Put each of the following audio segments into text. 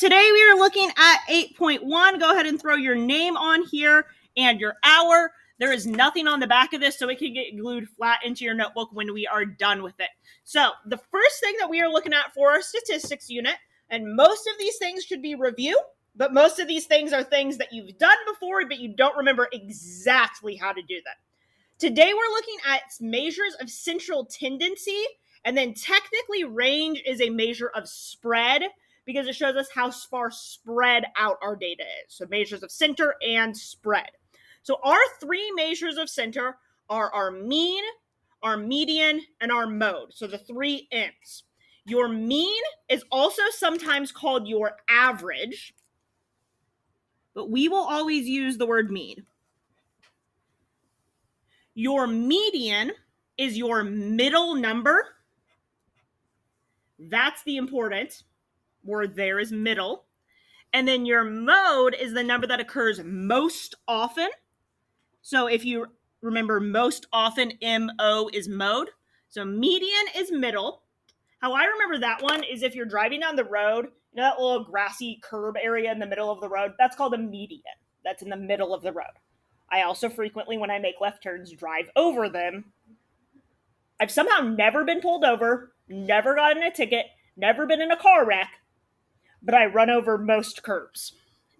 today we are looking at 8.1. Go ahead and throw your name on here and your hour. There is nothing on the back of this, so it can get glued flat into your notebook when we are done with it. So the first thing that we are looking at for our statistics unit, and most of these things should be review, but most of these things are things that you've done before, but you don't remember exactly how to do them. Today we're looking at measures of central tendency, and then technically range is a measure of spread because it shows us how far spread out our data is. So measures of center and spread. So our three measures of center are our mean, our median, and our mode. So the three M's. Your mean is also sometimes called your average, but we will always use the word mean. Your median is your middle number. That's the important word there is middle. And then your mode is the number that occurs most often. So if you remember most often, MO is mode. So median is middle. How I remember that one is if you're driving down the road, you know that little grassy curb area in the middle of the road? That's called a median. That's in the middle of the road. I also frequently, when I make left turns, drive over them. I've somehow never been pulled over, never gotten a ticket, never been in a car wreck, but I run over most curbs.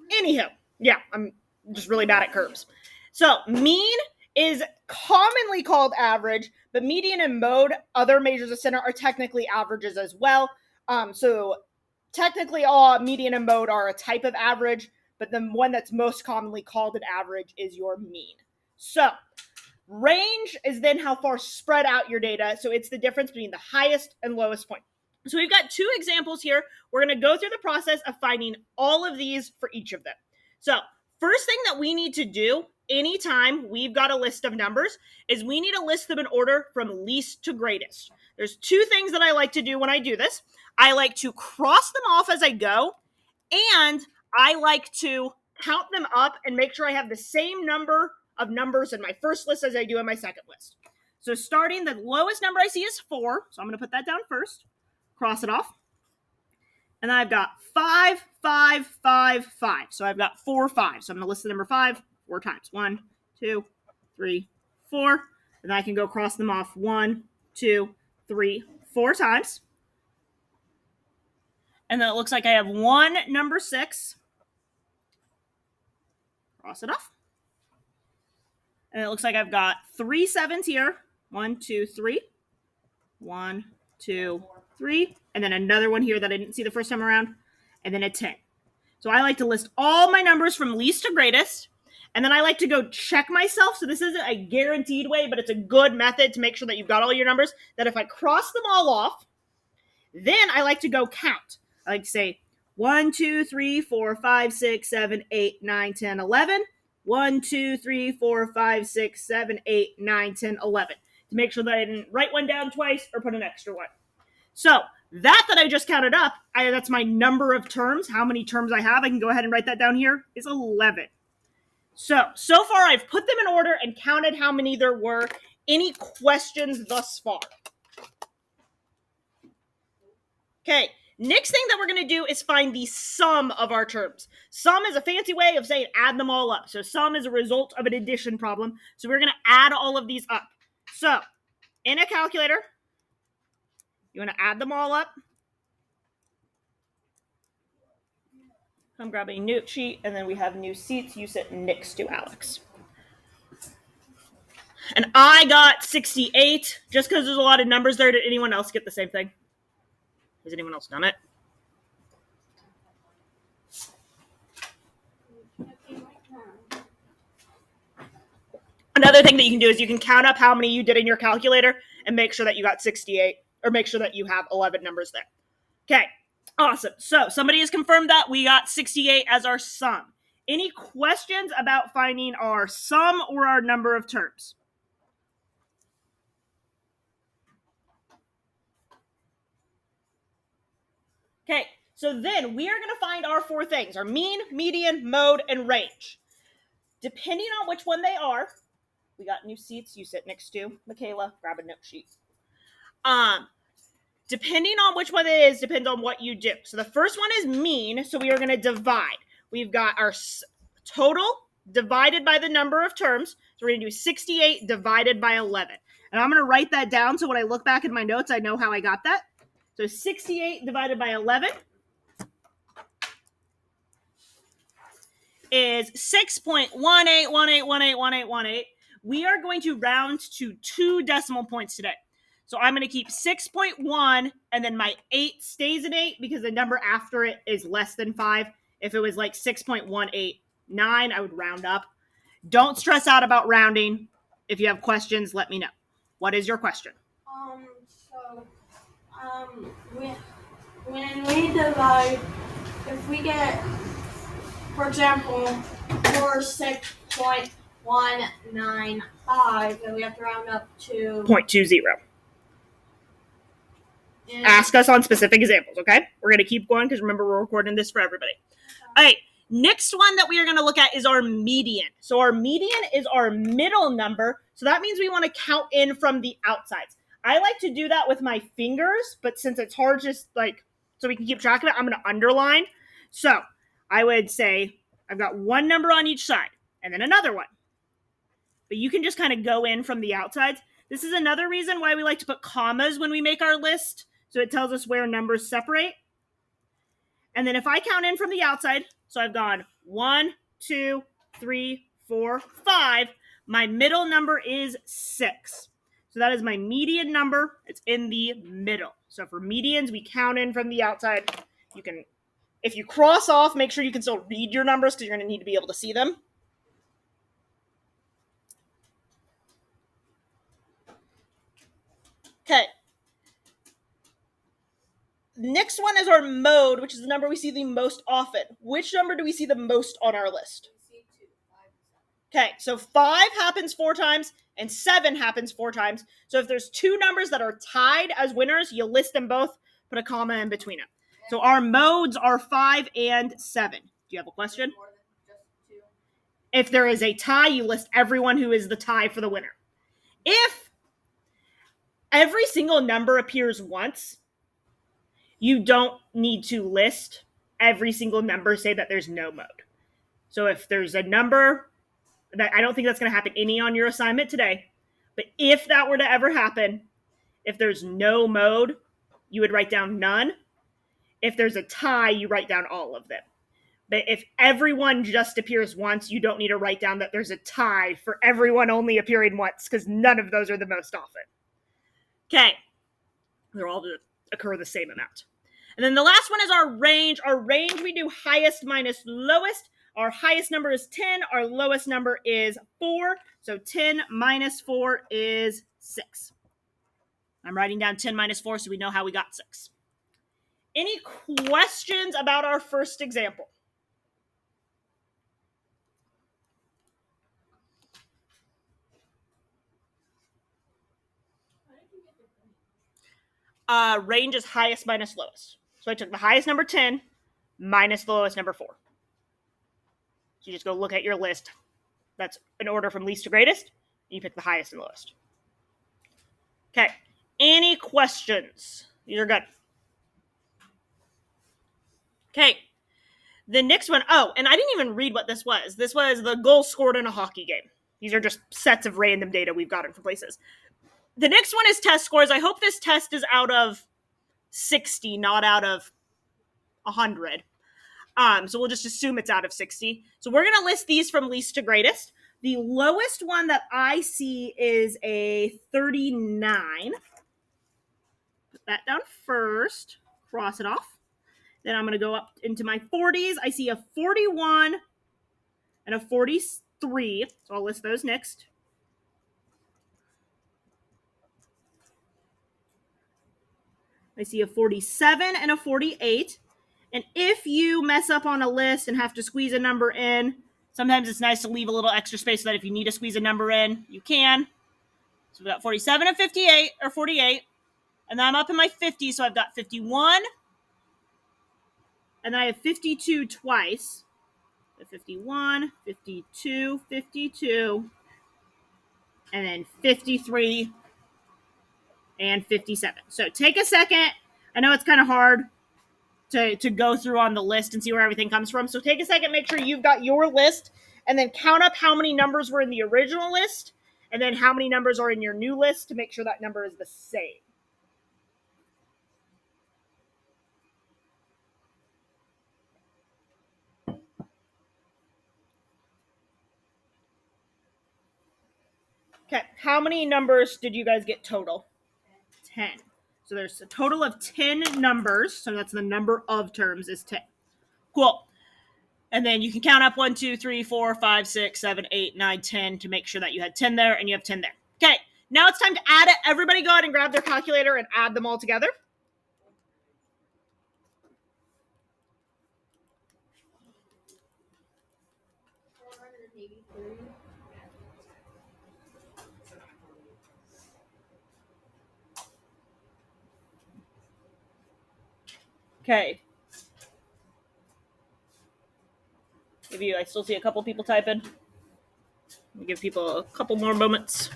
Anyhow, yeah, I'm just really bad at curbs. So mean is commonly called average, but median and mode, other measures of center, are technically averages as well. So technically all median and mode are a type of average, but the one that's most commonly called an average is your mean. So range is then how far spread out your data. So it's the difference between the highest and lowest point. So we've got two examples here. We're going to go through the process of finding all of these for each of them. So first thing that we need to do anytime we've got a list of numbers is we need to list them in order from least to greatest. There's two things that I like to do when I do this. I like to cross them off as I go, and I like to count them up and make sure I have the same number of numbers in my first list as I do in my second list. So starting, the lowest number I see is 4, so I'm going to put that down first. Cross it off. And then I've got 5, 5, 5, 5. So I've got 4 5. So I'm going to list the number 5 4 times. 1, 2, 3, 4. And then I can go cross them off 1, 2, 3, 4 times. And then it looks like I have one number 6. Cross it off. And it looks like I've got 3 7s here. 1, 2, 3. 1, 2, 3. And then another one here that I didn't see the first time around. And then a 10. So I like to list all my numbers from least to greatest. And then I like to go check myself. So this isn't a guaranteed way, but it's a good method to make sure that you've got all your numbers. That if I cross them all off, then I like to go count. I like to say 1, 2, 3, 4, 5, 6, 7, 8, 9, 10, 11. 1, 2, 3, 4, 5, 6, 7, 8, 9, 10, 11. To make sure that I didn't write one down twice or put an extra one. So that I just counted up, that's my number of terms. How many terms I have, I can go ahead and write that down here, is 11. So far I've put them in order and counted how many there were. Any questions thus far? Okay, next thing that we're going to do is find the sum of our terms. Sum is a fancy way of saying add them all up. So sum is a result of an addition problem. So we're going to add all of these up. So in a calculator, you want to add them all up. Come grab a note sheet, and then we have new seats. You sit next to Alex. And I got 68. Just because there's a lot of numbers there, did anyone else get the same thing? Has anyone else done it? Another thing that you can do is you can count up how many you did in your calculator and make sure that you got 68, or make sure that you have 11 numbers there. Okay, awesome. So somebody has confirmed that we got 68 as our sum. Any questions about finding our sum or our number of terms? Okay, so then we are going to find our 4 things, our mean, median, mode, and range. Depending on which one they are, we got new seats. You sit next to Michaela. Grab a note sheet. depending on which one it is, depends on what you do. So the first one is mean, so we are going to divide. We've got our total divided by the number of terms. So we're going to do 68 divided by 11. And I'm going to write that down so when I look back at my notes, I know how I got that. So 68 divided by 11 is 6.1818181818. We are going to round to 2 decimal points today. So I'm going to keep 6.1, and then my 8 stays an 8 because the number after it is less than 5. If it was like 6.189, I would round up. Don't stress out about rounding. If you have questions, let me know. What is your question? When we divide, if we get, for example, 46.195, then we have to round up to 0.20. Ask us on specific examples, okay? We're going to keep going because remember, we're recording this for everybody. All right, next one that we are going to look at is our median. So our median is our middle number. So that means we want to count in from the outsides. I like to do that with my fingers, but since it's hard, just like, so we can keep track of it, I'm going to underline. So I would say I've got one number on each side and then another one. But you can just kind of go in from the outsides. This is another reason why we like to put commas when we make our list. So it tells us where numbers separate. And then if I count in from the outside, so I've gone 1, 2, 3, 4, 5, my middle number is 6. So that is my median number. It's in the middle. So for medians, we count in from the outside. You can, if you cross off, make sure you can still read your numbers because you're going to need to be able to see them. Okay. Next one is our mode, which is the number we see the most often. Which number do we see the most on our list? Okay, so 5 happens 4 times and 7 happens 4 times. So if there's 2 numbers that are tied as winners, you list them both, put a comma in between them. So our modes are 5 and 7. Do you have a question? If there is a tie, you list everyone who is the tie for the winner. If every single number appears once, you don't need to list every single number, say that there's no mode. So if there's a number, that I don't think that's going to happen any on your assignment today, but if that were to ever happen, if there's no mode, you would write down none. If there's a tie, you write down all of them. But if everyone just appears once, you don't need to write down that there's a tie for everyone only appearing once, because none of those are the most often. Okay. They're all to occur the same amount. And then the last one is our range. Our range, we do highest minus lowest. Our highest number is 10. Our lowest number is 4. So 10 minus 4 is 6. I'm writing down 10 minus 4 so we know how we got 6. Any questions about our first example? Range is highest minus lowest. So I took the highest number 10 minus the lowest number 4. So you just go look at your list. That's an order from least to greatest. You pick the highest and lowest. Okay. Any questions? These are good. Okay. The next one. Oh, and I didn't even read what this was. This was the goal scored in a hockey game. These are just sets of random data we've gotten from places. The next one is test scores. I hope this test is out of 60, not out of 100. So we'll just assume it's out of 60. So we're going to list these from least to greatest. The lowest one that I see is a 39. Put that down first. Cross it off. Then I'm going to go up into my 40s. I see a 41 and a 43. So I'll list those next. I see a 47 and a 48. And if you mess up on a list and have to squeeze a number in, sometimes it's nice to leave a little extra space so that if you need to squeeze a number in, you can. So we've got 47 and 58, or 48. And then I'm up in my 50s, so I've got 51. And then I have 52 twice. So 51, 52, 52. And then 53 and 57. So take a second, I know it's kind of hard to go through on the list and see where everything comes from. So take a second, make sure you've got your list, and then count up how many numbers were in the original list, and then how many numbers are in your new list to make sure that number is the same. Okay, how many numbers did you guys get total? 10. So there's a total of 10 numbers. So that's the number of terms is 10. Cool. And then you can count up 1, 2, 3, 4, 5, 6, 7, 8, 9, 10 to make sure that you had 10 there and you have 10 there. Okay, now it's time to add it. Everybody go ahead and grab their calculator and add them all together. Okay. I still see a couple people typing. Give people a couple more moments.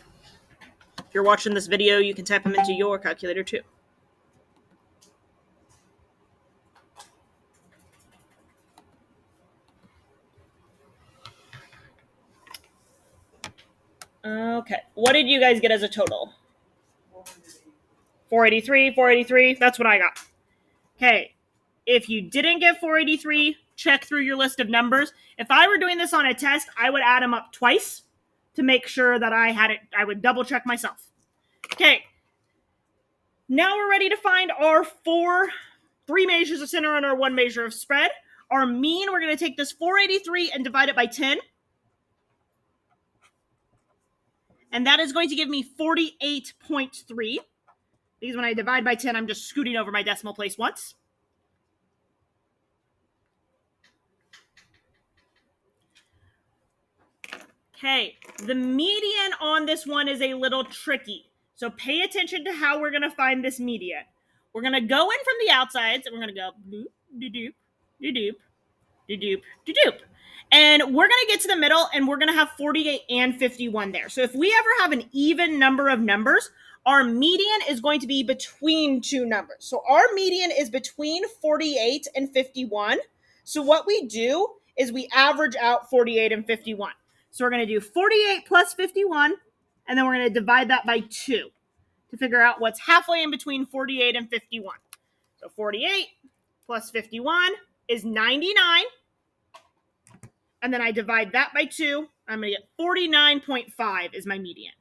If you're watching this video, you can type them into your calculator too. Okay, what did you guys get as a total? 483, 483, that's what I got. Okay, if you didn't get 483, check through your list of numbers. If I were doing this on a test, I would add them up twice to make sure that I had it. I would double check myself. Okay, now we're ready to find our 3 measures of center and our 1 measure of spread. Our mean, we're going to take this 483 and divide it by 10. And that is going to give me 48.3. Because when I divide by 10, I'm just scooting over my decimal place once. Okay, the median on this one is a little tricky. So pay attention to how we're going to find this median. We're going to go in from the outsides, and we're going to go doop, doop, doop, doop, doop. And we're going to get to the middle, and we're going to have 48 and 51 there. So if we ever have an even number of numbers, our median is going to be between 2 numbers. So our median is between 48 and 51. So what we do is we average out 48 and 51. So we're going to do 48 plus 51, and then we're going to divide that by 2 to figure out what's halfway in between 48 and 51. So 48 plus 51 is 99. And then I divide that by 2. I'm going to get 49.5 is my median.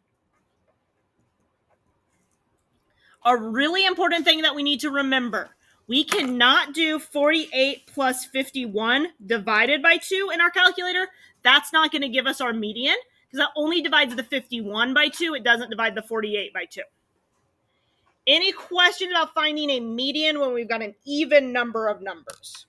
A really important thing that we need to remember, we cannot do 48 plus 51 divided by 2 in our calculator. That's not going to give us our median because that only divides the 51 by 2. It doesn't divide the 48 by 2. Any questions about finding a median when we've got an even number of numbers?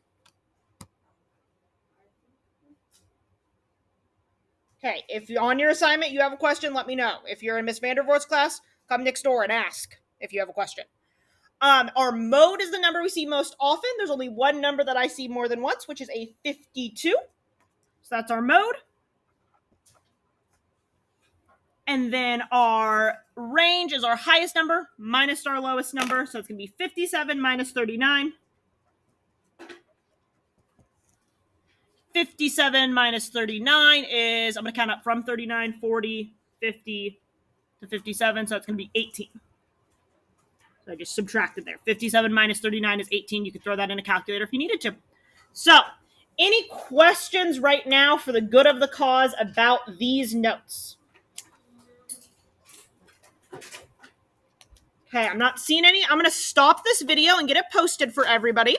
Okay, if you're on your assignment, you have a question, let me know. If you're in Miss Vandervoort's class, come next door and ask if you have a question. Our mode is the number we see most often. There's only one number that I see more than once, which is a 52. So that's our mode. And then our range is our highest number minus our lowest number. So it's going to be 57 minus 39. 57 minus 39 is, I'm going to count up from 39, 40, 50 to 57. So it's going to be 18. So I just subtracted there. 57 minus 39 is 18. You could throw that in a calculator if you needed to. So, any questions right now for the good of the cause about these notes? Okay, I'm not seeing any. I'm going to stop this video and get it posted for everybody.